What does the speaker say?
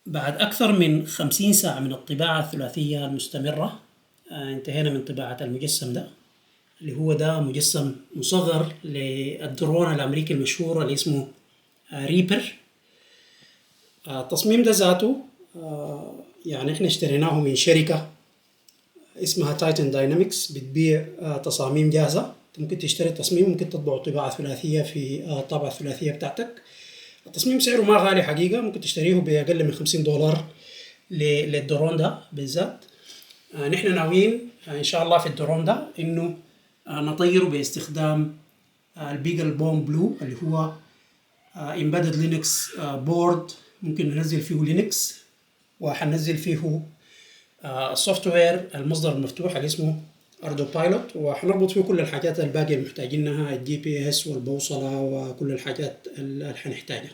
بعد أكثر من 50 ساعة من الطباعة الثلاثية المستمرة، انتهينا من طباعة المجسم ده، اللي هو ده مجسم مصغر للدرون الأمريكي المشهور اللي اسمه ريبر. التصميم ده ذاته يعني احنا اشتريناه من شركة اسمها تايتن داينامكس بتبيع تصاميم جاهزة. ممكن تشتري التصميم، ممكن تطبعه طباعة ثلاثية في الطابعة الثلاثية بتاعتك. التصميم سعره ما غالي حقيقة، ممكن تشتريه بأقل من $50 للدرون ده بالذات. نحن ناويين إن شاء الله في الدرون ده إنه نطيره باستخدام البيجل بون بلو اللي هو embedded لينكس بورد. ممكن ننزل فيه لينكس، وحننزل فيه السوفت وير المصدر المفتوح اللي اسمه اردو بايلوت، وحنربط فيه كل الحاجات الباقية اللي محتاجينها، الجي بي اس والبوصلة وكل الحاجات اللي حنحتاجها.